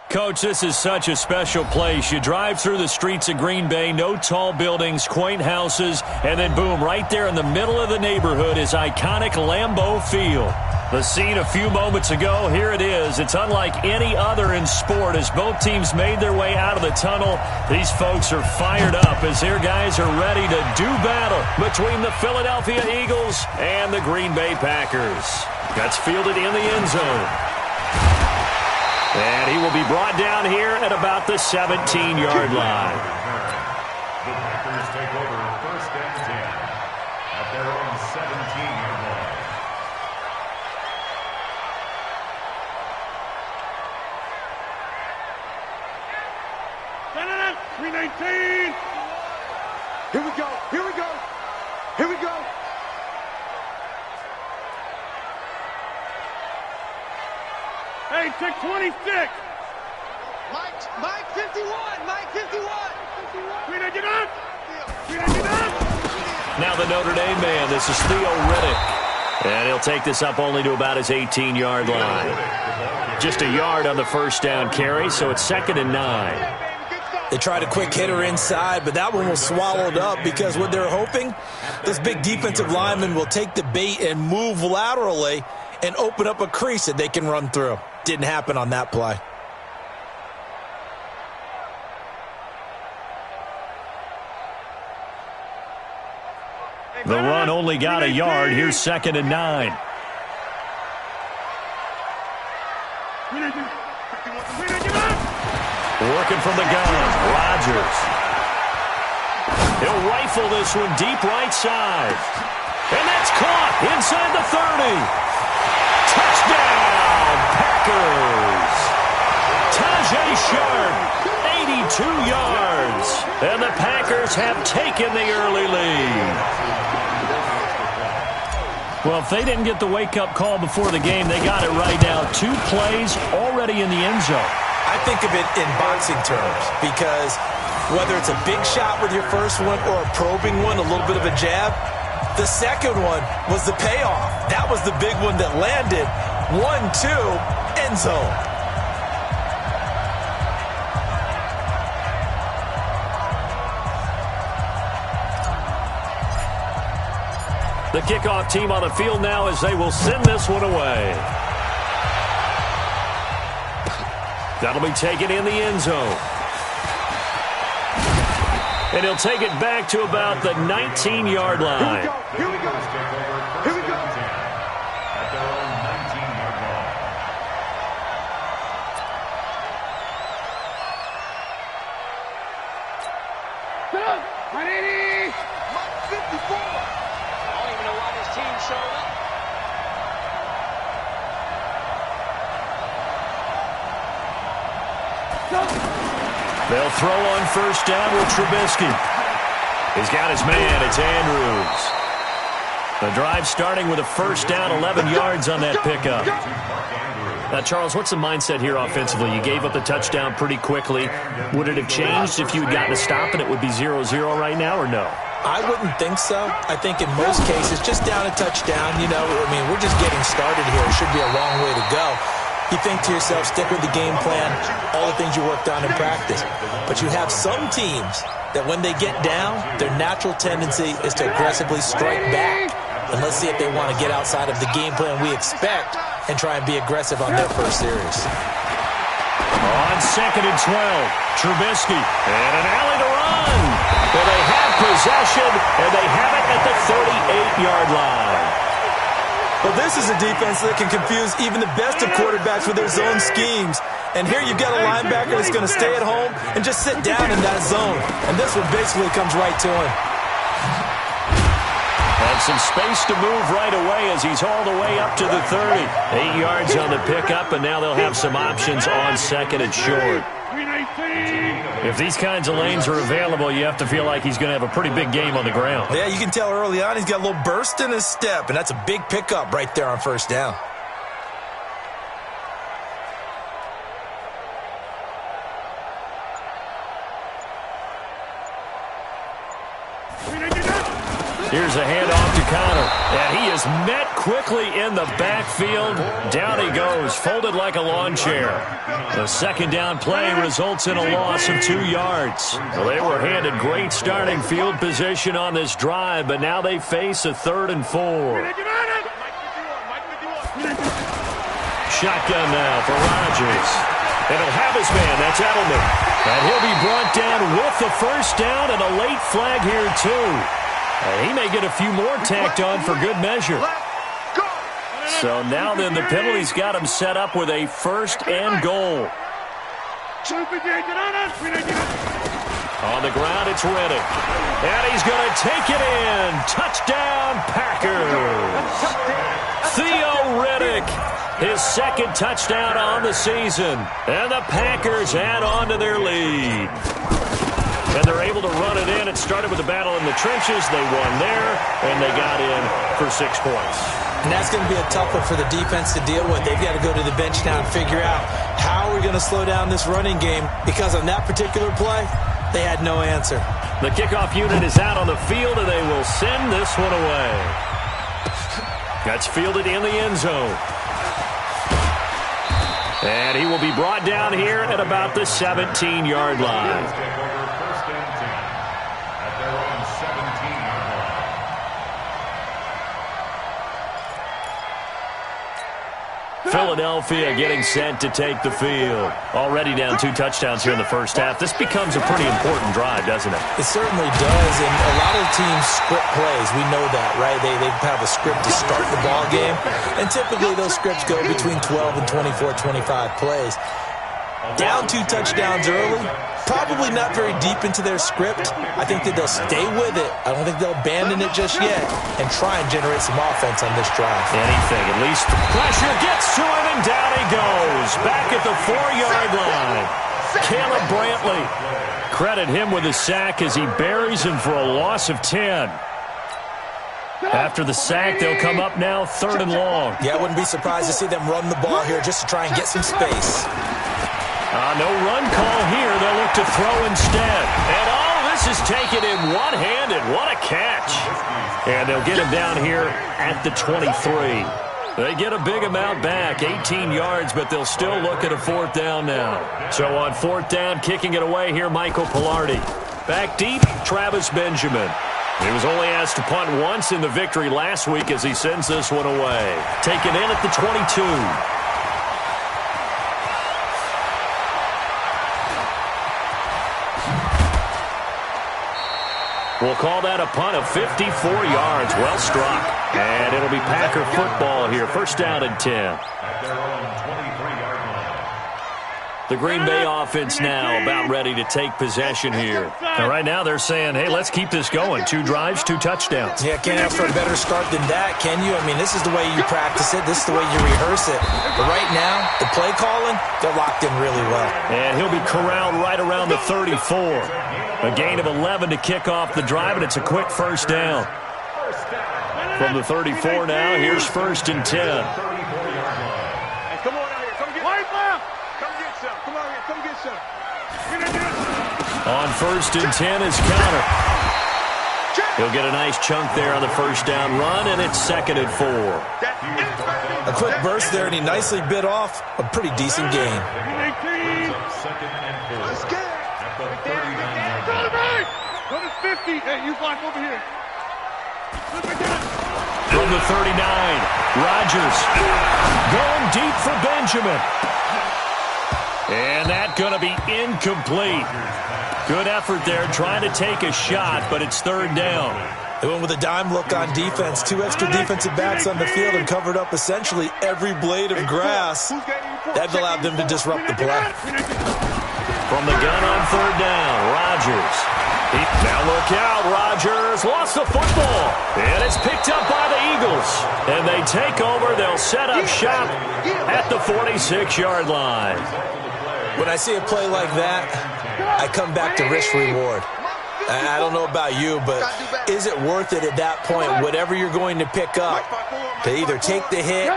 Coach, this is such a special place. You drive through the streets of Green Bay, no tall buildings, quaint houses, and then boom, right there in the middle of the neighborhood is iconic Lambeau Field. The scene a few moments ago, here it is. It's unlike any other in sport as both teams made their way out of the tunnel. These folks are fired up as their guys are ready to do battle between the Philadelphia Eagles and the Green Bay Packers. That's fielded in the end zone. And he will be brought down here at about the 17-yard line. The Packers take over first and 10 at their own 17-yard line. Set it up, 319. Here we go, here we go, here we go. Hey, check 26. Mike 51. Mike 51. Now the Notre Dame man, this is Theo Riddick. And he'll take this up only to about his 18-yard line. Just a yard on the first down carry, so it's 2nd and 9. They tried a quick hitter inside, but that one was swallowed up because what they're hoping, this big defensive lineman will take the bait and move laterally and open up a crease that they can run through. Didn't happen on that play. The run only got a yard. Here's 2nd and 9. Working from the gun, Rodgers. He'll rifle this one deep right side. And that's caught inside the 30. Touchdown, Packers. Tajay Sharp, 82 yards. And the Packers have taken the early lead. Well, if they didn't get the wake-up call before the game, they got it right now. 2 plays already in the end zone. I think of it in boxing terms because whether it's a big shot with your first one or a probing one, a little bit of a jab, the second one was the payoff. That was the big one that landed. 1-2, end zone. The kickoff team on the field now as they will send this one away. That'll be taken in the end zone. And he'll take it back to about the 19-yard line. Here we go. Here we go. At their own 19-yard line. Set up, 180. Mike 54. I don't even know why this team showed up. They'll throw on first down with Trubisky. He's got his man. It's Andrews. The drive starting with a first down, 11 yards on that pickup. Now, Charles, what's the mindset here offensively? You gave up the touchdown pretty quickly. Would it have changed if you had gotten a stop and it would be 0-0 right now, or no? I wouldn't think so. I think in most cases, just down a touchdown, you know, I mean, we're just getting started here. It should be a long way to go. You think to yourself, stick with the game plan, all the things you worked on in practice. But you have some teams that when they get down, their natural tendency is to aggressively strike back. And let's see if they want to get outside of the game plan we expect and try and be aggressive on their first series. On 2nd and 12, Trubisky. And an alley to run. Well, they have possession, and they have it at the 38-yard line. Well, this is a defense that can confuse even the best of quarterbacks with their zone schemes. And here you've got a linebacker that's going to stay at home and just sit down in that zone. And this one basically comes right to him. And some space to move right away as he's all the way up to the 30. 8 yards on the pickup, and now they'll have some options on 2nd and short. If these kinds of lanes are available, you have to feel like he's going to have a pretty big game on the ground. Yeah, you can tell early on he's got a little burst in his step, and that's a big pickup right there on first down. Here's a handoff to Connor, and he is met quickly in the backfield. Down he goes, folded like a lawn chair. The second down play results in a loss of 2 yards. Well, they were handed great starting field position on this drive, but now they face a 3rd and 4. Shotgun now for Rodgers. And he'll have his man, that's Edelman. And he'll be brought down with the first down and a late flag here, too. He may get a few more tacked on for good measure. So now then the penalty's got him set up with a 1st and goal. On the ground, it's Reddick. And he's going to take it in. Touchdown, Packers. Theo Reddick, his 2nd touchdown on the season. And the Packers add on to their lead. And they're able to run it in. It started with a battle in the trenches. They won there, and they got in for 6 points. And that's going to be a tough one for the defense to deal with. They've got to go to the bench now and figure out how we're going to slow down this running game, because on that particular play, they had no answer. The kickoff unit is out on the field, and they will send this one away. That's fielded in the end zone. And he will be brought down here at about the 17-yard line. Philadelphia getting set to take the field. Already down 2 touchdowns here in the first half. This becomes a pretty important drive, doesn't it? It certainly does, and a lot of teams script plays. We know that, right? They have a script to start the ball game, and typically those scripts go between 12 and 24, 25 plays. Down 2 touchdowns early, probably not very deep into their script. I think that they'll stay with it. I don't think they'll abandon it just yet and try and generate some offense on this drive. Anything, at least pressure gets to him, and down he goes. Back at the 4-yard line. Caleb Brantley. Credit him with a sack as he buries him for a loss of 10. After the sack, they'll come up now 3rd and long. Yeah, I wouldn't be surprised to see them run the ball here just to try and get some space. No run call here. They'll look to throw instead. And this is taken in one-handed. What a catch. And they'll get him down here at the 23. They get a big amount back, 18 yards, but they'll still look at a 4th down now. So on 4th down, kicking it away here, Michael Pilardi. Back deep, Travis Benjamin. He was only asked to punt once in the victory last week as he sends this one away. Taken in at the 22. We'll call that a punt of 54 yards. Well struck. And it'll be Packer football here. 1st down and 10. At their own 23-yard line. The Green Bay offense now about ready to take possession here. And right now they're saying, hey, let's keep this going. 2 drives, 2 touchdowns. Yeah, can't ask for a better start than that, can you? I mean, this is the way you practice it. This is the way you rehearse it. But right now, the play calling, they're locked in really well. And he'll be corralled right around the 34. A gain of 11 to kick off the drive, and it's a quick 1st down. From the 34 now, here's 1st and 10. Hey, come on out here. Come get some. Come get some. Come on here. Come get some. On 1st and 10 is Counter. He'll get a nice chunk there on the 1st down run, and it's 2nd and 4. A quick burst there, and he nicely bit off a pretty decent gain. 2nd and 4. Let's get it. At the 39-yard line. Go to 50. Hey, you block over here. From the 39, Rodgers going deep for Benjamin. And that's going to be incomplete. Good effort there trying to take a shot, but it's 3rd down. They went with a dime look on defense. 2 extra defensive backs on the field and covered up essentially every blade of grass. That allowed them to disrupt the play. From the gun on 3rd down, Rodgers. Now look out, Rodgers lost the football. And it's picked up by the Eagles. And they take over. They'll set up shop at the 46-yard line. When I see a play like that, I come back to risk-reward. I don't know about you, but is it worth it at that point, whatever you're going to pick up, to either take the hit,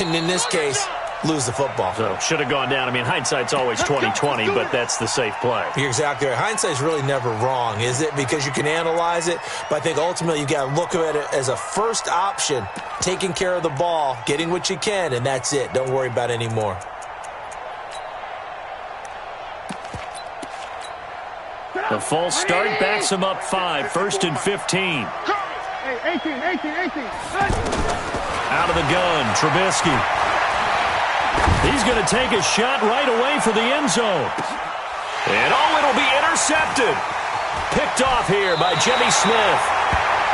and in this case, lose the football. So should have gone down. I mean, hindsight's always 20/20, but that's the safe play. You're exactly right. Hindsight's really never wrong, is it? Because you can analyze it, but I think ultimately you got to look at it as a first option, taking care of the ball, getting what you can, and that's it. Don't worry about any more. The false start backs him up 5, 1st and 15. Hey, 18. Out of the gun, Trubisky. He's going to take a shot right away for the end zone. And it'll be intercepted. Picked off here by Jimmy Smith.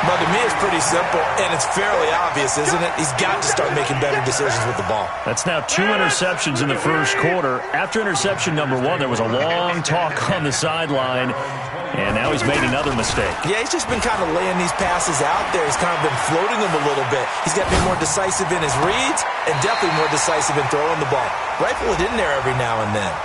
But to me, it's pretty simple, and it's fairly obvious, isn't it? He's got to start making better decisions with the ball. That's now 2 interceptions in the first quarter. After interception number 1, there was a long talk on the sideline, and now he's made another mistake. Yeah, he's just been kind of laying these passes out there. He's kind of been floating them a little bit. He's got to be more decisive in his reads and definitely more decisive in throwing the ball. Rifle it in there every now and then.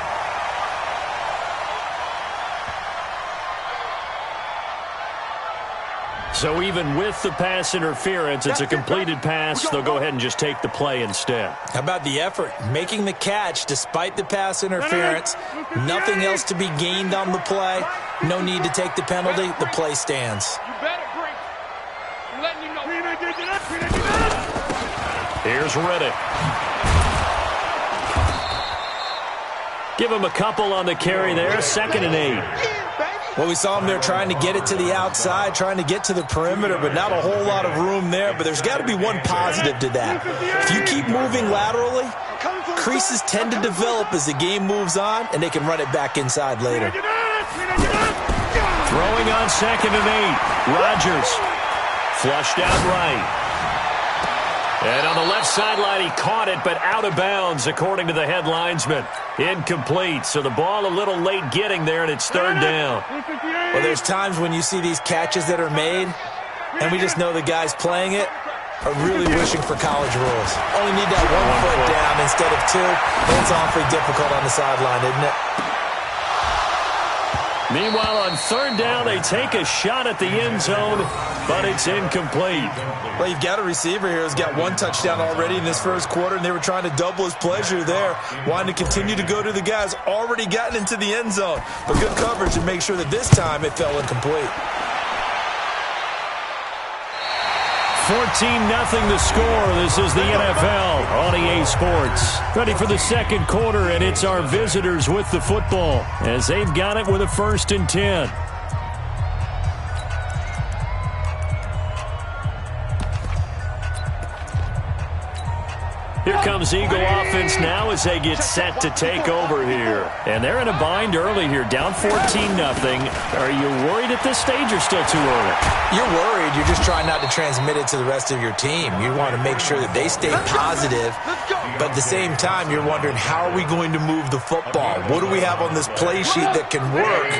So even with the pass interference, it's a completed pass. They'll go ahead and just take the play instead. How about the effort? Making the catch despite the pass interference. Nothing else to be gained on the play. No need to take the penalty. The play stands. You better break. I'm letting you know. Here's Riddick. Give him a couple on the carry there. 2nd and 8. Well, we saw him there trying to get it to the outside, trying to get to the perimeter, but not a whole lot of room there. But there's got to be one positive to that. If you keep moving laterally, creases tend to develop as the game moves on, and they can run it back inside later. Throwing on 2nd and 8. Rodgers flushed out right. And on the left sideline, he caught it, but out of bounds, according to the head linesman. Incomplete, so the ball a little late getting there, and it's 3rd down. Well, there's times when you see these catches that are made, and we just know the guys playing it are really wishing for college rules. Only need that 1 foot down instead of 2. That's awfully difficult on the sideline, isn't it? Meanwhile, on 3rd down, they take a shot at the end zone, but it's incomplete. Well, you've got a receiver here who's got 1 touchdown already in this first quarter, and they were trying to double his pleasure there, wanting to continue to go to the guys already gotten into the end zone. But good coverage to make sure that this time it fell incomplete. 14-0 the score. This is the NFL on EA Sports. Ready for the second quarter, and it's our visitors with the football as they've got it with a 1st and 10. Here comes Eagle offense now as they get set to take over here. And they're in a bind early here, down 14-0. Are you worried at this stage or still too early? You're worried. You're just trying not to transmit it to the rest of your team. You want to make sure that they stay positive, but at the same time, you're wondering, how are we going to move the football? What do we have on this play sheet that can work?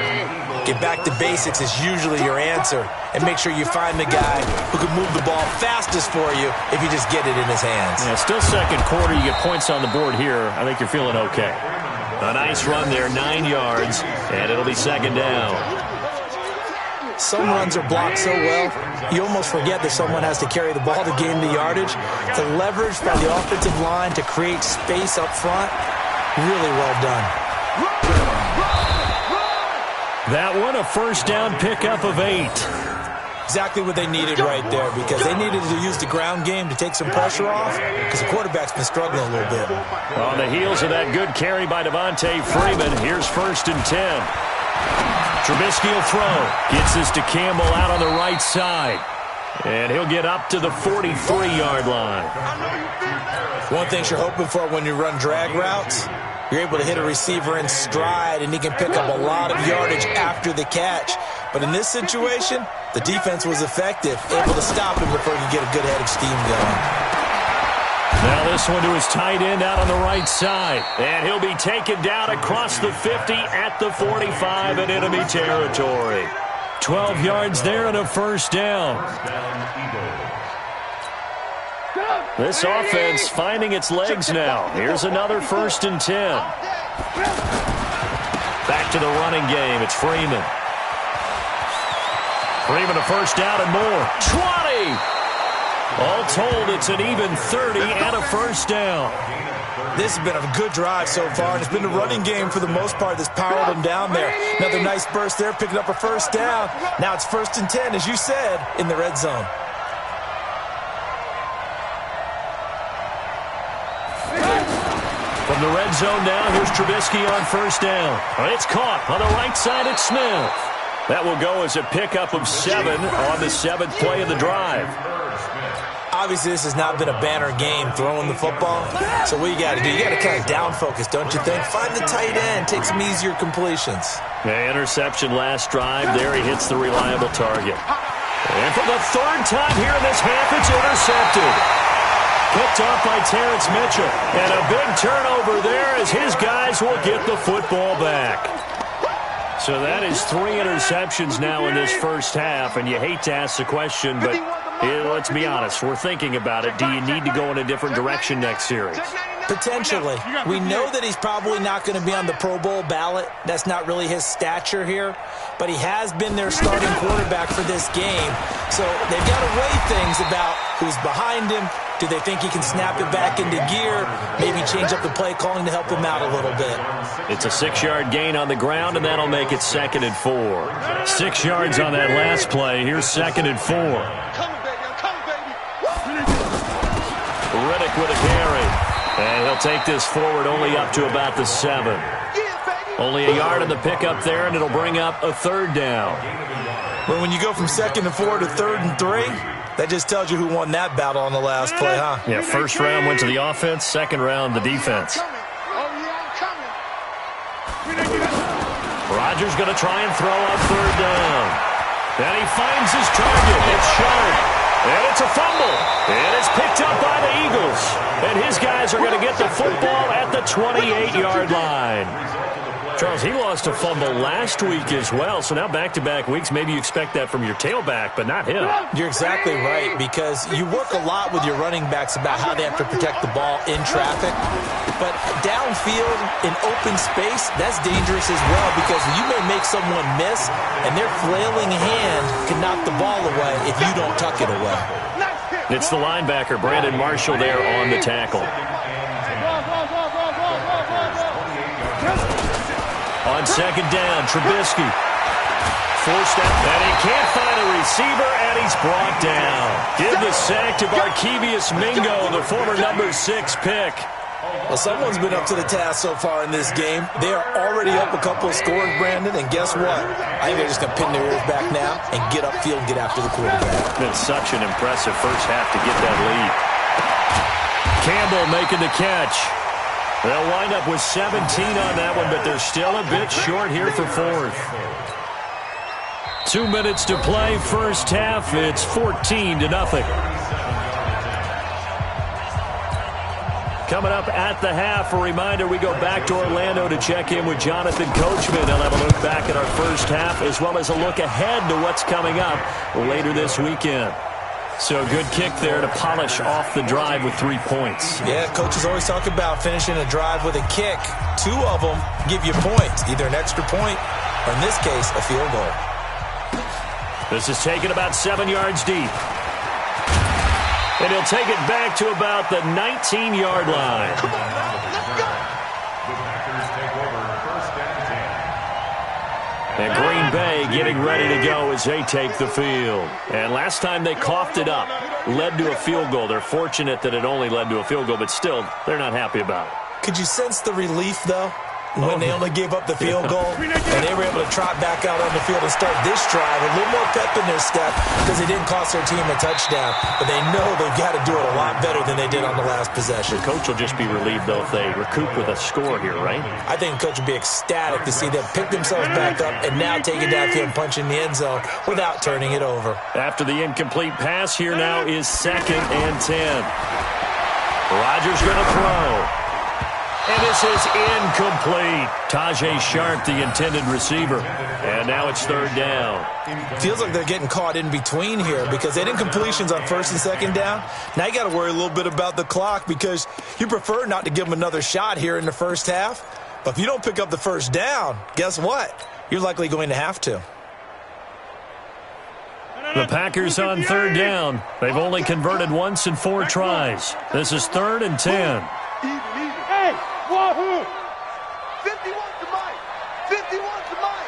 Get back to basics is usually your answer, and make sure you find the guy who can move the ball fastest for you if you just get it in his hands. Yeah, still second quarter. You get points on the board here. I think you're feeling okay. A nice run there, 9 yards, and it'll be 2nd down. Some runs are blocked so well, you almost forget that someone has to carry the ball to gain the yardage. The leverage by the offensive line to create space up front, really well done. That one, a 1st down pickup of 8. Exactly what they needed right there, because they needed to use the ground game to take some pressure off, because the quarterback's been struggling a little bit. On the heels of that good carry by Devontae Freeman, here's 1st and 10. Trubisky will throw. Gets this to Campbell out on the right side. And he'll get up to the 43-yard line. One thing you're hoping for when you run drag routes, you're able to hit a receiver in stride, and he can pick up a lot of yardage after the catch. But in this situation, the defense was effective, able to stop him before he could get a good head of steam going. Now this one to his tight end out on the right side. And he'll be taken down across the 50 at the 45 in enemy territory. 12 yards there and a 1st down. This offense finding its legs now. Here's another 1st and 10. Back to the running game. It's Freeman. Freeman a 1st down and more. 20! All told, it's an even 30 and a first down. This has been a good drive so far, and it's been the running game for the most part that's powered them down there. Another nice burst there, picking up a first down. Now it's 1st and 10, as you said, in the red zone. From the red zone now, here's Trubisky on first down. It's caught on the right side at Smith. That will go as a pickup of 7 on the 7th play of the drive. Obviously, this has not been a banner game throwing the football. So what you got to do, you got to kind of down focus, don't you think? Find the tight end, take some easier completions. The interception last drive. There he hits the reliable target. And for the 3rd time here in this half, it's intercepted. Picked off by Terrence Mitchell. And a big turnover there as his guys will get the football back. So that is 3 interceptions now in this first half. And you hate to ask the question, but let's be honest. We're thinking about it. Do you need to go in a different direction next series? Potentially. We know that he's probably not going to be on the Pro Bowl ballot. That's not really his stature here. But he has been their starting quarterback for this game. So they've got to weigh things about who's behind him. Do they think he can snap it back into gear? Maybe change up the play calling to help him out a little bit. It's a 6-yard gain on the ground, and that'll make it 2nd and 4. 6 yards on that last play. Here's 2nd and 4. Riddick with a carry. And he'll take this forward only up to about the 7. Only a yard on the pickup there, and it'll bring up a 3rd down. Well, when you go from 2nd and 4 to 3rd and 3, that just tells you who won that battle on the last play, huh? Yeah, 1st round went to the offense, 2nd round the defense. Rodgers going to try and throw on 3rd down. And he finds his target. It's sharp. And it's a fumble. And it's picked up by the Eagles. And his guys are going to get the football at the 28-yard line. Charles, he lost a fumble last week as well, so now back-to-back weeks, maybe you expect that from your tailback, but not him. You're exactly right, because you work a lot with your running backs about how they have to protect the ball in traffic, but downfield, in open space, that's dangerous as well, because you may make someone miss, and their flailing hand can knock the ball away if you don't tuck it away. It's the linebacker, Brandon Marshall, there on the tackle. On 2nd down, Trubisky forced out, and he can't find a receiver, and he's brought down. Give the sack to Barkevious Mingo, the former number 6 pick. Well, someone's been up to the task so far in this game. They are already up a couple of scores, Brandon, and guess what? I think they're just going to pin their ears back now and get upfield and get after the quarterback. Been such an impressive first half to get that lead. Campbell making the catch. They'll wind up with 17 on that one, but they're still a bit short here for 4th. 2 minutes to play, first half. It's 14-0. Coming up at the half, a reminder, we go back to Orlando to check in with Jonathan Coachman. They'll have a look back at our first half, as well as a look ahead to what's coming up later this weekend. So a good kick there to polish off the drive with 3 points. Yeah, coaches always talk about finishing a drive with a kick. 2 of them give you points, either an extra point or, in this case, a field goal. This is taken about 7 yards deep. And he'll take it back to about the 19-yard line. Come on, let's go. The Packers take over 1st and 10. And Green Bay getting ready to go as they take the field. And last time they coughed it up, led to a field goal. They're fortunate that it only led to a field goal, but still, they're not happy about it. Could you sense the relief, though, when they only gave up the field goal and they were able to trot back out on the field and start this drive? A little more pep in their step because they didn't cost their team a touchdown, but they know they've got to do it a lot better than they did on the last possession. The coach will just be relieved, though, if they recoup with a score here, right? I think the coach will be ecstatic to see them pick themselves back up and now take it downfield and punch in the end zone without turning it over. After the incomplete pass, here now is 2nd and 10. Rodgers going to throw. And this is incomplete. Tajay Sharp, the intended receiver. And now it's 3rd down. Feels like they're getting caught in between here because they didn't completions on 1st and 2nd down. Now you got to worry a little bit about the clock because you prefer not to give them another shot here in the first half. But if you don't pick up the 1st down, guess what? You're likely going to have to. The Packers on third down. They've only converted once in 4 tries. This is 3rd and 10. Hey, wahoo! 51 to Mike. 51 to Mike.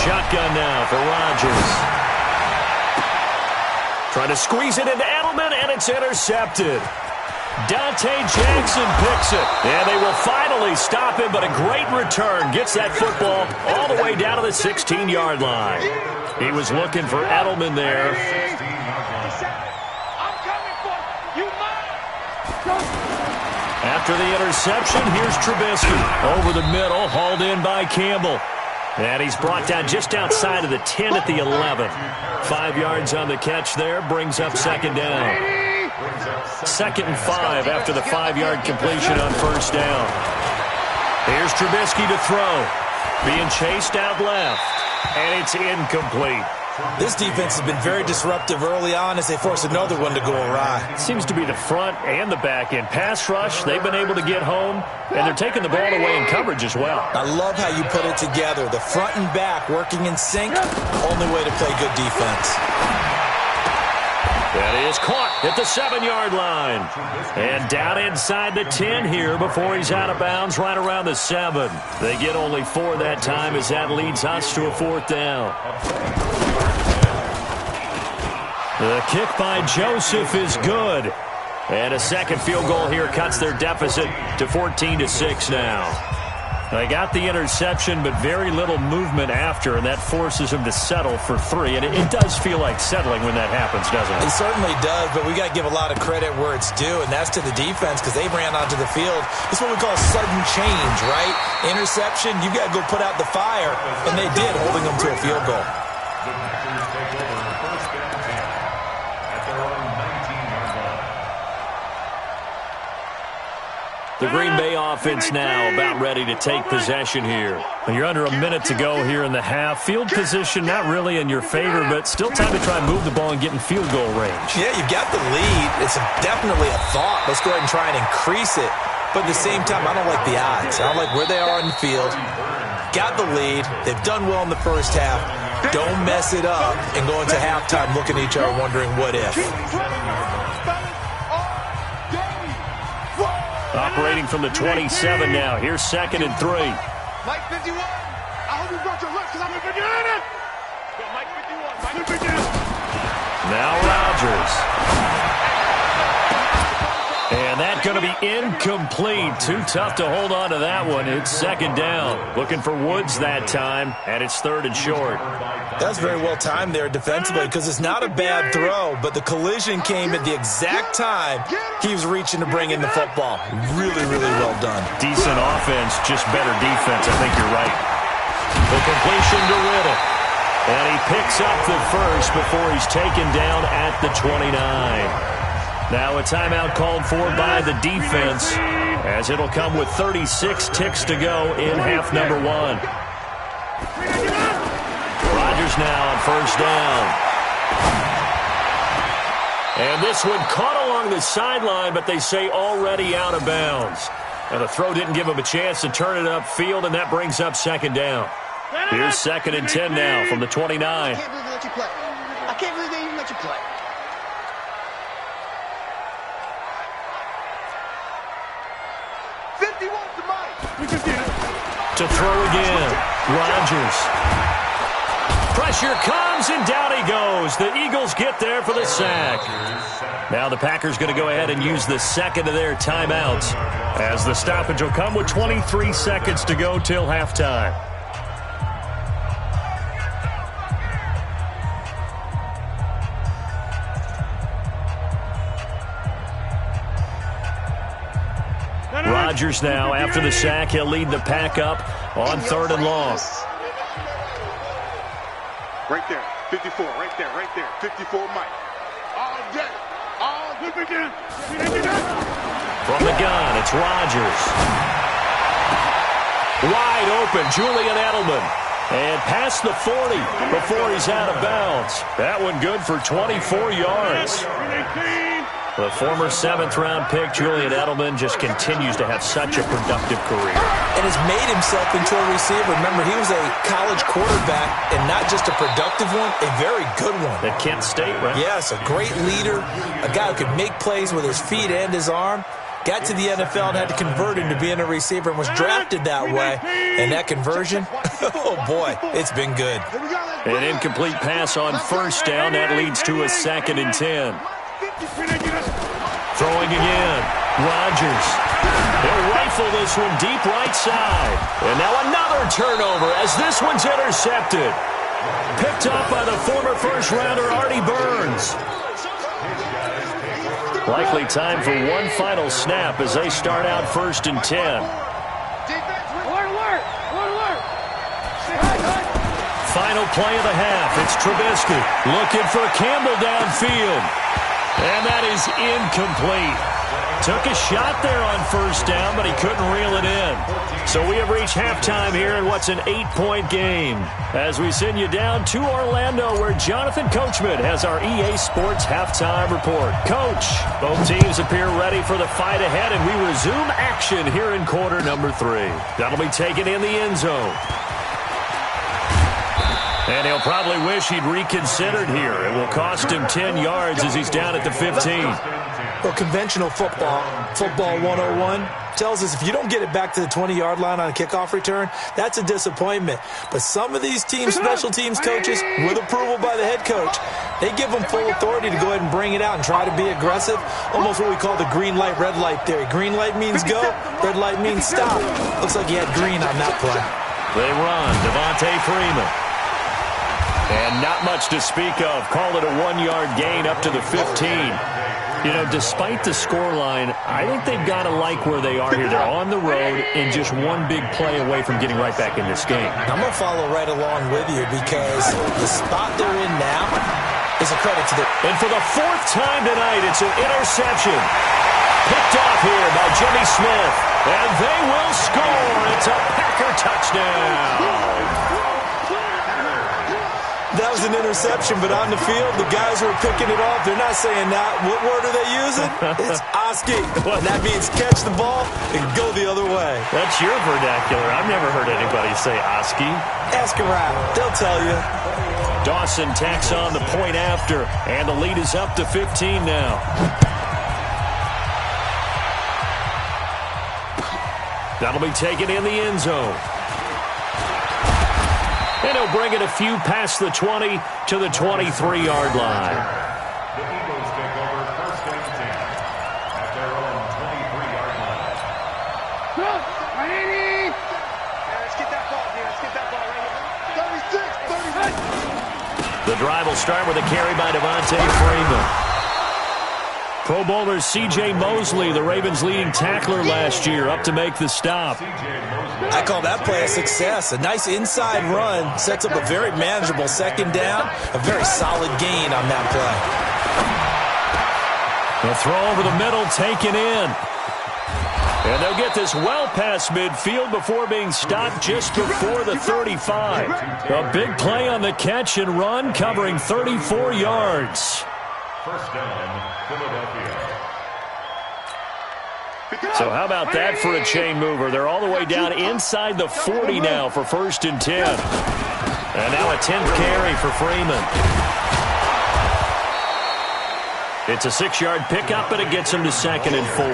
Shotgun now for Rodgers. Trying to squeeze it into Edelman, and it's intercepted. Dante Jackson picks it, and they will finally stop him, but a great return. Gets that football all the way down to the 16-yard line. He was looking for Edelman there. I'm coming for you, Mike. After the interception, here's Trubisky. Over the middle, hauled in by Campbell. And he's brought down just outside of the 10 at the 11. 5 yards on the catch there, brings up second down. 2nd and 5 after the 5-yard completion on first down. Here's Trubisky to throw. Being chased out left. And it's incomplete. This defense has been very disruptive early on as they force another one to go awry. Seems to be the front and the back end. Pass rush, they've been able to get home, and they're taking the ball away in coverage as well. I love how you put it together. The front and back working in sync, only way to play good defense. That is caught at the 7-yard line. And down inside the 10 here before he's out of bounds right around the 7. They get only 4 that time as that leads us to a 4th down. The kick by Joseph is good. And a second field goal here cuts their deficit to 14-6 now. They got the interception, but very little movement after, and that forces them to settle for 3. And it does feel like settling when that happens, doesn't it? It certainly does, but we got to give a lot of credit where it's due, and that's to the defense because they ran onto the field. It's what we call sudden change, right? Interception, you got to go put out the fire, and they did, holding them to a field goal. The Packers take over 1st and 10 at their own 19-yard line. The Green Bay offense now about ready to take possession here. You're under a minute to go here in the half. Field position not really in your favor, but still time to try and move the ball and get in field goal range. Yeah, you've got the lead. It's definitely a thought. Let's go ahead and try and increase it. But at the same time, I don't like the odds. I don't like where they are on the field. Got the lead. They've done well in the first half. Don't mess it up and go into halftime looking at each other wondering what if. Operating from the 27 now. Here's 2nd and 3. Mike 51. I hope you brought your lips because I'm going to it. Mike 51. Mike 51. Now Rodgers. And that's going to be incomplete. Too tough to hold on to that one. It's 2nd down. Looking for Woods that time, and it's 3rd and short. That's very well timed there defensively because it's not a bad throw, but the collision came at the exact time he was reaching to bring in the football. Really, really well done. Decent offense, just better defense. I think you're right. The completion to Riddle. And he picks up the first before he's taken down at the 29. Now a timeout called for by the defense as it'll come with 36 ticks to go in half number 1. Rodgers now on first down. And this one caught along the sideline, but they say already out of bounds. And the throw didn't give him a chance to turn it upfield, and that brings up 2nd down. Here's 2nd and 10 now from the 29. I can't believe they let you play. I can't believe they even let you play. To throw again. Rodgers. Pressure comes, and down he goes. The Eagles get there for the sack. Now the Packers going to go ahead and use the 2nd of their timeouts as the stoppage will come with 23 seconds to go till halftime. Rodgers now, after the sack, he'll lead the pack up on 3rd and long. Right there, 54, right there, 54 Mike. All day, all day. From the gun, it's Rodgers. Wide open, Julian Edelman. And past the 40 before he's out of bounds. That one good for 24 yards. The former 7th-round pick, Julian Edelman, just continues to have such a productive career. And has made himself into a receiver. Remember, he was a college quarterback, and not just a productive one, a very good one. At Kent State, right? Yes, a great leader, a guy who could make plays with his feet and his arm. Got to the NFL and had to convert into being a receiver and was drafted that way. And that conversion, oh boy, it's been good. An incomplete pass on first down. That leads to a 2nd and 10. Throwing again. Rodgers. He'll rifle this one deep right side. And now another turnover as this one's intercepted. Picked up by the former first-rounder Artie Burns. Likely time for one final snap as they start out 1st and 10. Final play of the half. It's Trubisky looking for Campbell downfield. And that is incomplete. Took a shot there on first down, but he couldn't reel it in. So we have reached halftime here in what's an 8-point game. As we send you down to Orlando, where Jonathan Coachman has our EA Sports halftime report. Coach, both teams appear ready for the fight ahead, and we resume action here in quarter number 3. That'll be taken in the end zone. And he'll probably wish he'd reconsidered here. It will cost him 10 yards as he's down at the 15. Well, conventional football 101, tells us if you don't get it back to the 20-yard line on a kickoff return, that's a disappointment. But some of these teams, special teams coaches, with approval by the head coach, they give them full authority to go ahead and bring it out and try to be aggressive. Almost what we call the green light, red light theory. Green light means go, red light means stop. Looks like he had green on that play. They run. Devontae Freeman. And not much to speak of. Call it a 1-yard gain up to the 15. You know, despite the scoreline, I think they've got to like where they are here. They're on the road and just one big play away from getting right back in this game. I'm going to follow right along with you because the spot they're in now is a credit to them. And for the 4th time tonight, it's an interception. Picked off here by Jimmy Smith. And they will score. It's a Packer touchdown. That was an interception, but on the field, the guys who are picking it off, they're not saying that. What word are they using? It's Oski. And that means catch the ball and go the other way. That's your vernacular. I've never heard anybody say Oski. Ask around. They'll tell you. Dawson tacks on the point after, and the lead is up to 15 now. That'll be taken in the end zone. And he'll bring it a few past the 20 to the 23-yard line. The Eagles take over 1st and 10 at their own 23-yard line. Let's get that ball, dude. Let's get that ball right here. 36. The drive will start with a carry by Devontae Freeman. Pro Bowler C.J. Mosley, the Ravens' leading tackler last year, up to make the stop. I call that play a success. A nice inside run sets up a very manageable 2nd down. A very solid gain on that play. The throw over the middle taken in. And they'll get this well past midfield before being stopped just before the 35. A big play on the catch and run, covering 34 yards. 1st down, Philadelphia. So how about that for a chain mover? They're all the way down inside the 40 now for 1st and 10. And now a 10th carry for Freeman. It's a 6-yard pickup, but it gets him to 2nd and 4.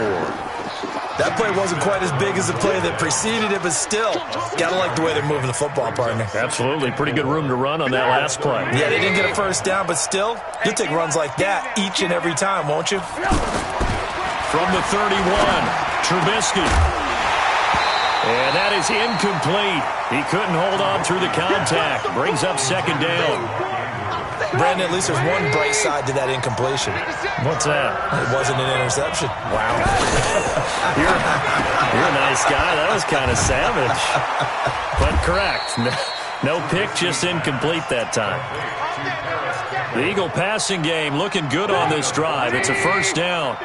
That play wasn't quite as big as the play that preceded it, but still, gotta like the way they're moving the football, partner. Absolutely. Pretty good room to run on that last play. Yeah, they didn't get a 1st down, but still, you'll take runs like that each and every time, won't you? From the 31, Trubisky. And that is incomplete. He couldn't hold on through the contact. Brings up 2nd down. Brandon, at least there's one bright side to that incompletion. What's that? It wasn't an interception. Wow. You're a nice guy. That was kind of savage. But correct. No pick, just incomplete that time. The Eagle passing game looking good on this drive. It's a 1st down.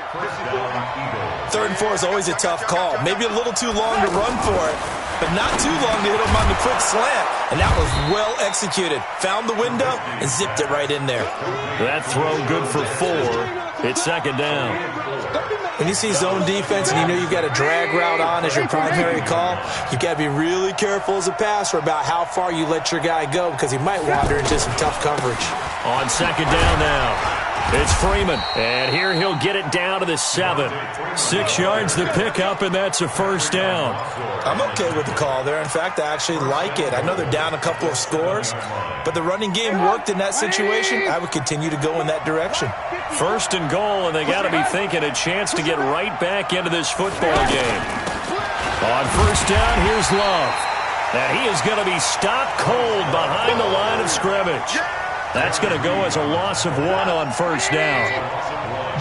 3rd and 4 is always a tough call. Maybe a little too long to run for it, but not too long to hit him on the quick slant. And that was well executed. Found the window and zipped it right in there. That throw good for 4. It's second down. When you see zone defense and you know you've got a drag route on as your primary call, you've got to be really careful as a passer about how far you let your guy go because he might wander into some tough coverage. On second down now. It's Freeman, and here he'll get it down to the 7. 6 yards the pickup, and that's a first down. I'm okay with the call there. In fact, I actually like it. I know they're down a couple of scores, but the running game worked in that situation. I would continue to go in that direction. First and goal, and they got to be thinking a chance to get right back into this football game. On first down, here's Love. And he is going to be stopped cold behind the line of scrimmage. That's going to go as a loss of 1 on first down.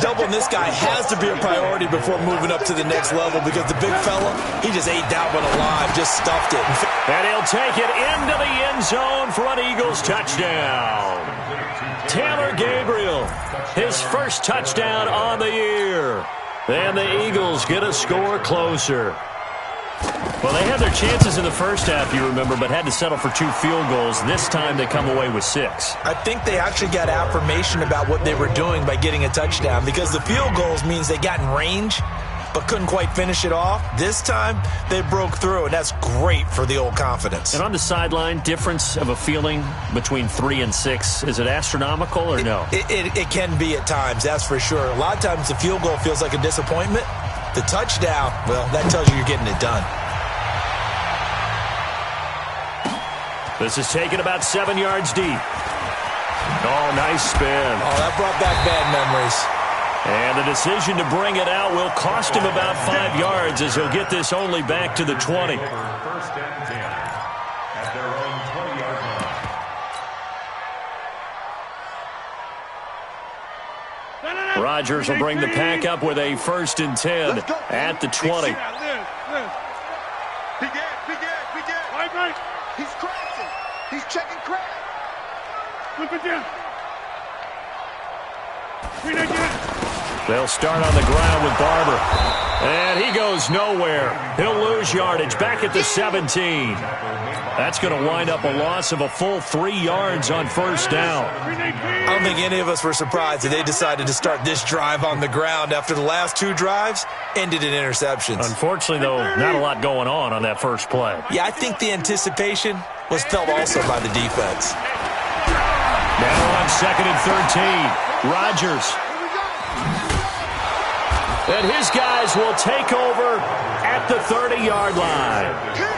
Doubling this guy has to be a priority before moving up to the next level because the big fella, he just ate that one alive, just stuffed it. And he'll take it into the end zone for an Eagles touchdown. Taylor Gabriel, his first touchdown on the year. And the Eagles get a score closer. Well, they had their chances in the first half, you remember, but had to settle for 2 field goals. This time they come away with 6. I think they actually got affirmation about what they were doing by getting a touchdown because the field goals means they got in range but couldn't quite finish it off. This time they broke through, and that's great for the old confidence. And on the sideline, difference of a feeling between 3 and 6, is it astronomical or no? It can be at times, that's for sure. A lot of times the field goal feels like a disappointment. The touchdown, well, that tells you you're getting it done. This is taken about 7 yards deep. Oh, nice spin. Oh, that brought back bad memories. And the decision to bring it out will cost him about 5 yards as he'll get this only back to the 20. First and 10 at their own 20-yard line. Rodgers will bring the pack up with a first and 10 at the 20. He's crashing. He's checking crack. Flip it down. They'll start on the ground with Barber. And he goes nowhere. He'll lose yardage back at the 17. That's going to wind up a loss of a full 3 yards on first down. I don't think any of us were surprised that they decided to start this drive on the ground after the last 2 drives ended in interceptions. Unfortunately, though, not a lot going on that first play. Yeah, I think the anticipation was felt also by the defense. Now on second and 13, Rodgers. And his guys will take over at the 30-yard line.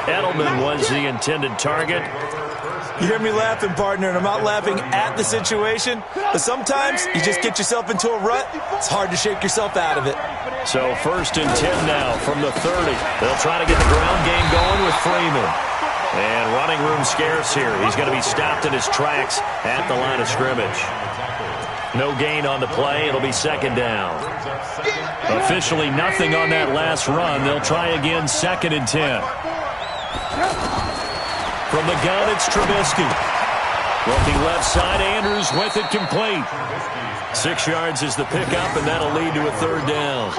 Edelman was the intended target. You hear me laughing, partner, and I'm not laughing at the situation, but sometimes you just get yourself into a rut. It's hard to shake yourself out of it. So first and 10 now from the 30. They'll try to get the ground game going with Freeman. And running room scarce here. He's going to be stopped in his tracks at the line of scrimmage. No gain on the play. It'll be second down. Officially nothing on that last run. They'll try again second and 10. From the gun, it's Trubisky. Looking left side, Andrews with it complete. 6 yards is the pickup, and that'll lead to a third down.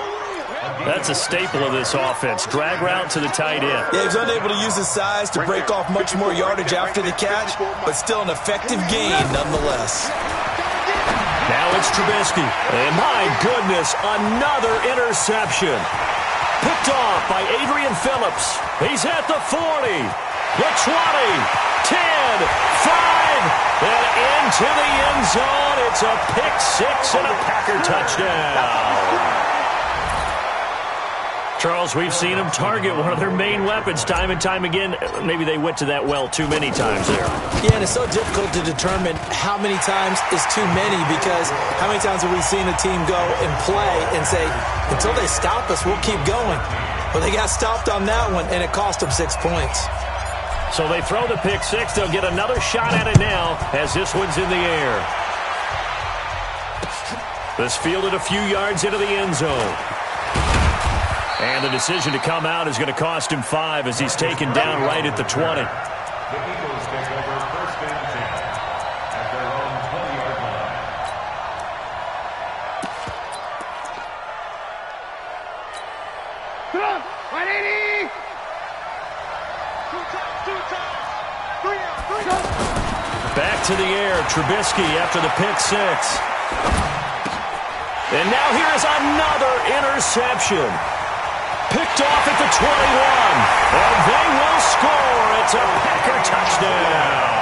That's a staple of this offense. Drag route to the tight end. Yeah, he's unable to use his size to break off much more yardage after the catch, but still an effective gain nonetheless. Now it's Trubisky. And my goodness, another interception. Picked off by Adrian Phillips. He's at the 40, the 20, 10, 5, and into the end zone. It's a pick 6 and a Packer touchdown. Charles, we've seen them target one of their main weapons time and time again. Maybe they went to that well too many times there. Yeah, and it's so difficult to determine how many times is too many because how many times have we seen a team go and play and say, until they stop us, we'll keep going. But they got stopped on that one, and it cost them 6 points. So they throw the pick 6. They'll get another shot at it now as this one's in the air. This fielded a few yards into the end zone. And the decision to come out is going to cost him 5 as he's taken down right at the 20. The Eagles take over first and 10 at their own 20-yard line. Come on, 180! 2 times. 3 out. Back to the air, Trubisky after the pick 6. And now here is another interception. Picked off at the 21. And they will score. It's a Packer touchdown.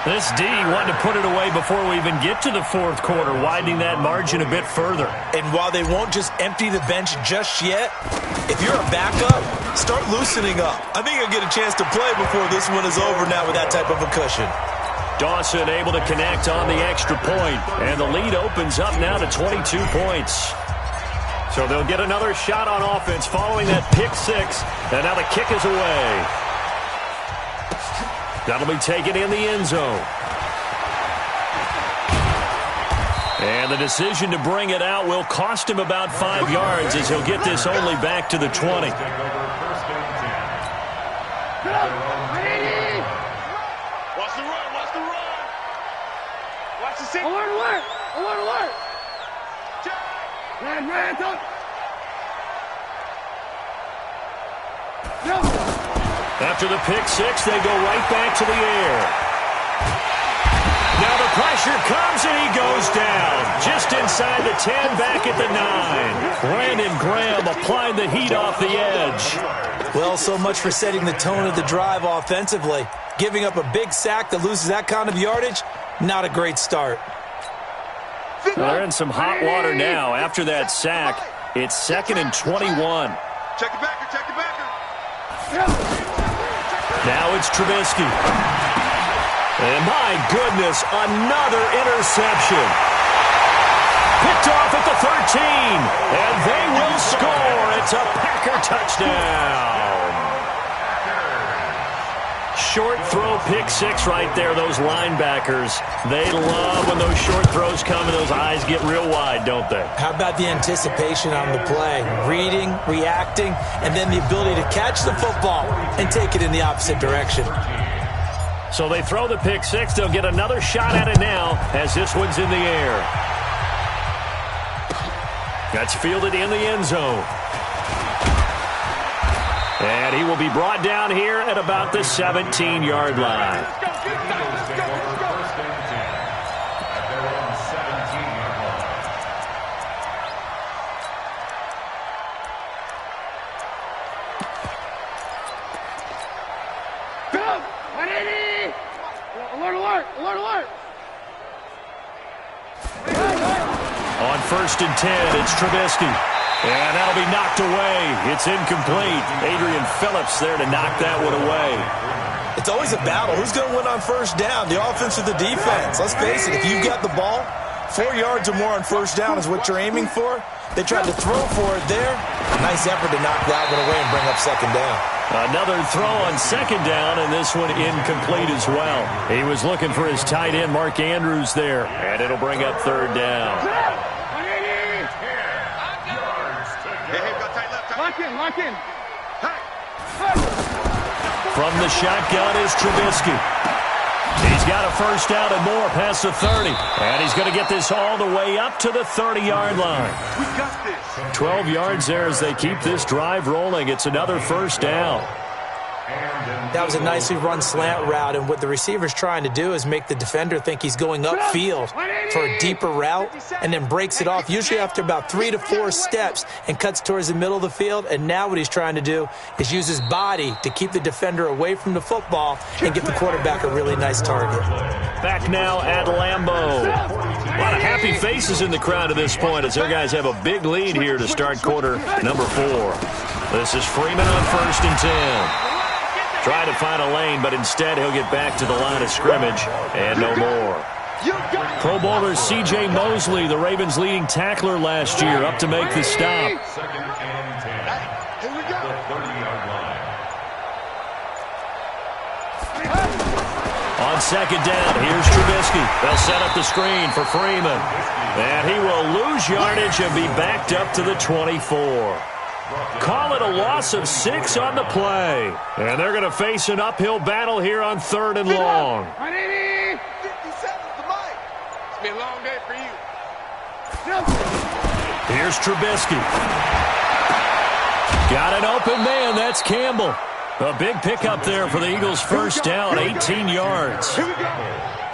This D wanted to put it away before we even get to the fourth quarter, widening that margin a bit further. And while they won't just empty the bench just yet, if you're a backup, start loosening up. I think you'll get a chance to play before this one is over now with that type of a cushion. Dawson able to connect on the extra point, and the lead opens up now to 22 points. So they'll get another shot on offense following that pick six, and now the kick is away. That'll be taken in the end zone. And the decision to bring it out will cost him about 5 yards as he'll get this only back to the 20. Watch the run, watch the run. Watch the six. Alert. Red, up. After the pick six, they go right back to the air. Now the pressure comes, and he goes down. Just inside the 10, back at the 9. Brandon Graham applying the heat off the edge. Well, so much for setting the tone of the drive offensively. Giving up a big sack that loses that kind of yardage, not a great start. Well, they're in some hot water now. After that sack, it's 2nd and 21. Check the backer. Now it's Trubisky. And my goodness, another interception. Picked off at the 13. And they will score. It's a Packer touchdown. Short throw pick six right there. Those linebackers, they love when those short throws come and those eyes get real wide, don't they? How about the anticipation on the play? Reading, reacting, and then the ability to catch the football and take it in the opposite direction. So they throw the pick six. They'll get another shot at it now as this one's in the air. That's fielded in the end zone. And he will be brought down here at about the 17-yard line. Alert. On 1st and 10, it's Trubisky. And that'll be knocked away. It's incomplete. Adrian Phillips there to knock that one away. It's always a battle. Who's going to win on first down, the offense or the defense? Let's face it, if you've got the ball, 4 yards or more on first down is what you're aiming for. They tried to throw for it there. Nice effort to knock that one away and bring up 2nd down. Another throw on 2nd down, and this one incomplete as well. He was looking for his tight end, Mark Andrews, there. And it'll bring up 3rd down. Lock in. From the shotgun is Trubisky. He's got a first down and more past the 30. And he's going to get this all the way up to the 30-yard line. We got this. 12 yards there as they keep this drive rolling. It's another first down. That was a nicely run slant route, and what the receiver's trying to do is make the defender think he's going upfield for a deeper route and then breaks it off, usually after about 3 to 4 steps, and cuts towards the middle of the field. And now what he's trying to do is use his body to keep the defender away from the football and give the quarterback a really nice target. Back now at Lambeau. A lot of happy faces in the crowd at this point as their guys have a big lead here to start quarter number 4. This is Freeman on 1st and 10. Trying to find a lane, but instead he'll get back to the line of scrimmage and no more. Pro Bowler C.J. Mosley, the Ravens' leading tackler last year, up to make the stop. 2nd and 10. Here we go. The 30-yard line. On 2nd down, here's Trubisky. They'll set up the screen for Freeman. And he will lose yardage and be backed up to the 24. Call it a loss of 6 on the play. And they're going to face an uphill battle here on 3rd and long. 57 to Mike. It's been a long day for you. Here's Trubisky. Got an open man. That's Campbell. A big pickup there for the Eagles' first down, 18 yards. Here we go.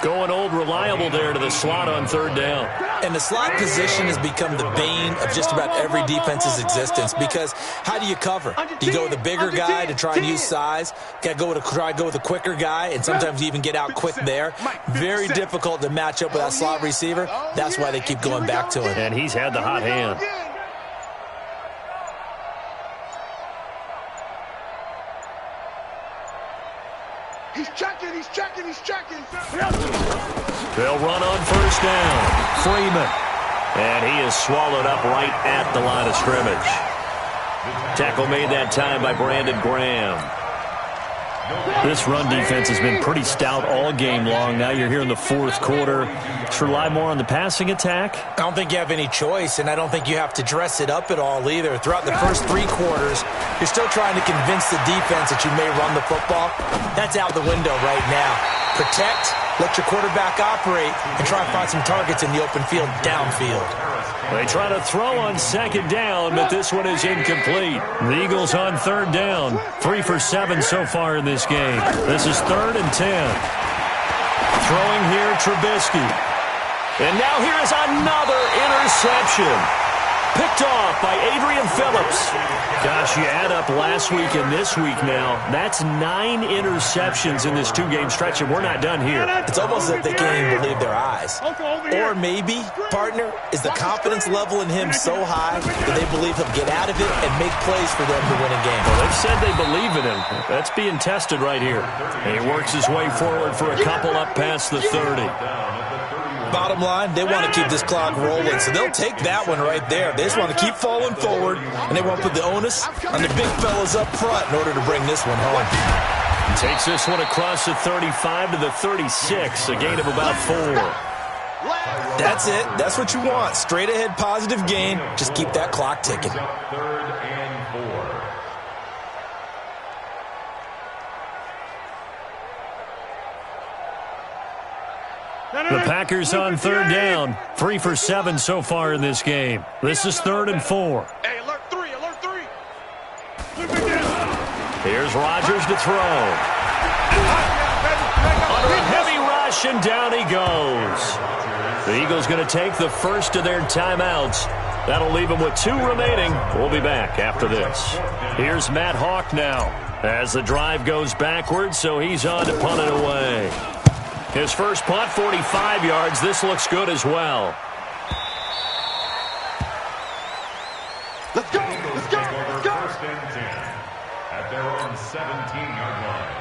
Going old reliable there to the slot on third down. And the slot position has become the bane of just about every defense's existence, because how do you cover? Do you go with a bigger guy to try and use size? Got to try to go with a quicker guy, and sometimes you even get out quick there. Very difficult to match up with that slot receiver. That's why they keep going back to it. And he's had the hot hand. He's checking. They'll run on first down. Freeman. And he is swallowed up right at the line of scrimmage. Tackle made that time by Brandon Graham. This run defense has been pretty stout all game long. Now you're here in the fourth quarter. Let's rely more on the passing attack. I don't think you have any choice, and I don't think you have to dress it up at all either. Throughout the first 3 quarters, you're still trying to convince the defense that you may run the football. That's out the window right now. Protect, let your quarterback operate, and try and find some targets in the open field downfield. They try to throw on second down, but this one is incomplete. The Eagles on third down. 3 for 7 so far in this game. This is 3rd and 10. Throwing here, Trubisky. And now here is another interception. Picked off by Adrian Phillips. Gosh, you add up last week and this week now. That's 9 interceptions in this 2-game stretch, and we're not done here. It's almost like they can't even believe their eyes. Or maybe, partner, is the confidence level in him so high that they believe he'll get out of it and make plays for them to win a game. Well, they've said they believe in him. That's being tested right here. And he works his way forward for a couple up past the 30. Bottom line, they want to keep this clock rolling, so they'll take that one right there. They just want to keep falling forward, and they want to put the onus on the big fellas up front in order to bring this one home. Takes this one across the 35 to the 36, a gain of about 4. That's it. That's what you want. Straight ahead positive gain. Just keep that clock ticking. 3rd and 4. The Packers on third down. 3 for 7 so far in this game. This is 3rd and 4. Hey, alert 3. Here's Rodgers to throw. Under a heavy rush, and down he goes. The Eagles going to take the first of their timeouts. That'll leave them with 2 remaining. We'll be back after this. Here's Matt Hawk now as the drive goes backwards, so he's on to punt it away. His first punt, 45 yards. This looks good as well. Let's go. 1st and 10 at their own 17-yard line.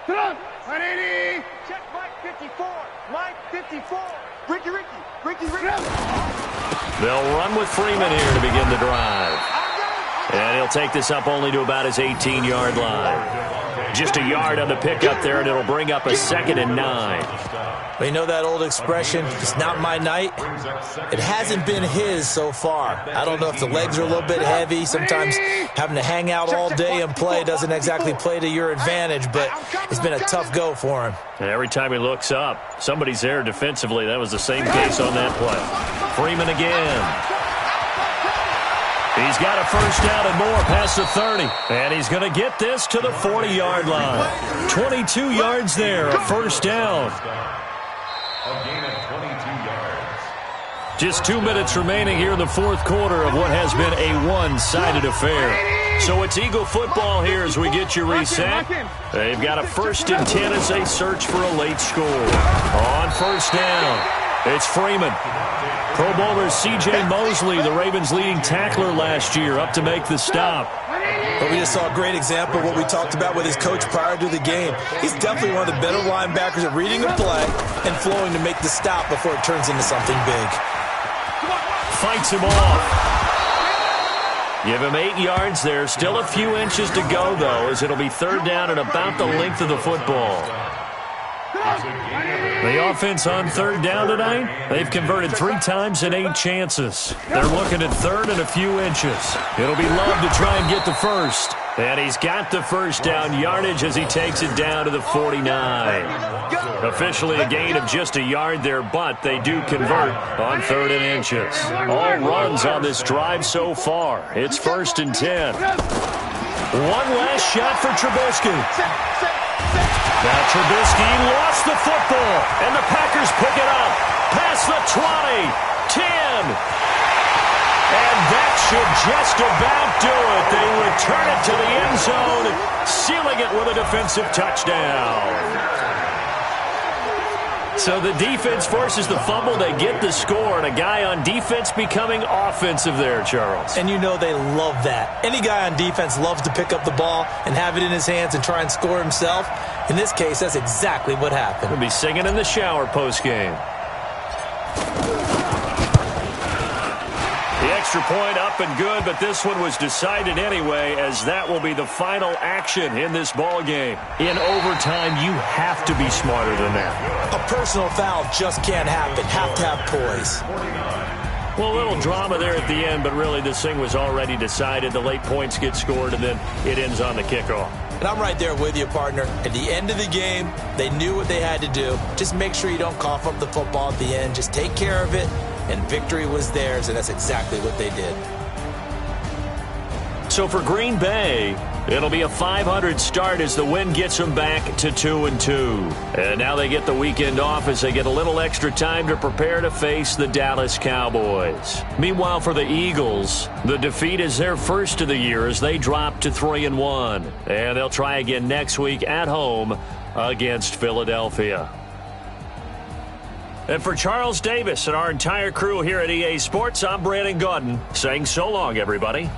Come on. 180. Check Mike 54. Mike 54. Ricky. They'll run with Freeman here to begin the drive. And he'll take this up only to about his 18-yard line. Just a yard on the pickup there, and it'll bring up a 2nd and 9. We know that old expression, it's not my night. It hasn't been his so far. I don't know if the legs are a little bit heavy. Sometimes having to hang out all day and play doesn't exactly play to your advantage, but it's been a tough go for him. And every time he looks up, somebody's there defensively. That was the same case on that play. Freeman again. He's got a first down and more past the 30. And he's going to get this to the 40-yard line. 22 yards there, a first down. A gain of 22 yards. Just 2 minutes remaining here in the fourth quarter of what has been a one-sided affair. So it's Eagle football here as we get you reset. They've got a 1st and 10 as they search for a late score. On first down, it's Freeman. Pro Bowler C.J. Mosley, the Ravens' leading tackler last year, up to make the stop. But we just saw a great example of what we talked about with his coach prior to the game. He's definitely one of the better linebackers at reading a play and flowing to make the stop before it turns into something big. Fights him off. Give him 8 yards there. Still a few inches to go, though, as it'll be 3rd down and about the length of the football. The offense on 3rd down tonight, they've converted 3 times in 8 chances. They're looking at 3rd and a few inches. It'll be Love to try and get the first. And he's got the first down yardage as he takes it down to the 49. Officially a gain of just a yard there, but they do convert on 3rd and inches. All runs on this drive so far. It's 1st and 10. One last shot for Trubisky. Now Trubisky lost the football, and the Packers pick it up. Past the 20, 10. And that should just about do it. They return it to the end zone, sealing it with a defensive touchdown. So the defense forces the fumble. They get the score, and a guy on defense becoming offensive there, Charles. And you know they love that. Any guy on defense loves to pick up the ball and have it in his hands and try and score himself. In this case, that's exactly what happened. He'll be singing in the shower post-game. The extra point up and good, but this one was decided anyway, as that will be the final action in this ball game. In overtime, you have to be smarter than that. A personal foul just can't happen. Have to have poise. Well, a little drama there at the end, but really this thing was already decided. The late points get scored, and then it ends on the kickoff. And I'm right there with you, partner. At the end of the game, they knew what they had to do. Just make sure you don't cough up the football at the end. Just take care of it. And victory was theirs, and that's exactly what they did. So for Green Bay, it'll be a .500 start as the win gets them back to 2-2. And now they get the weekend off as they get a little extra time to prepare to face the Dallas Cowboys. Meanwhile, for the Eagles, the defeat is their first of the year as they drop to 3-1. And they'll try again next week at home against Philadelphia. And for Charles Davis and our entire crew here at EA Sports, I'm Brandon Gaudin saying so long, everybody.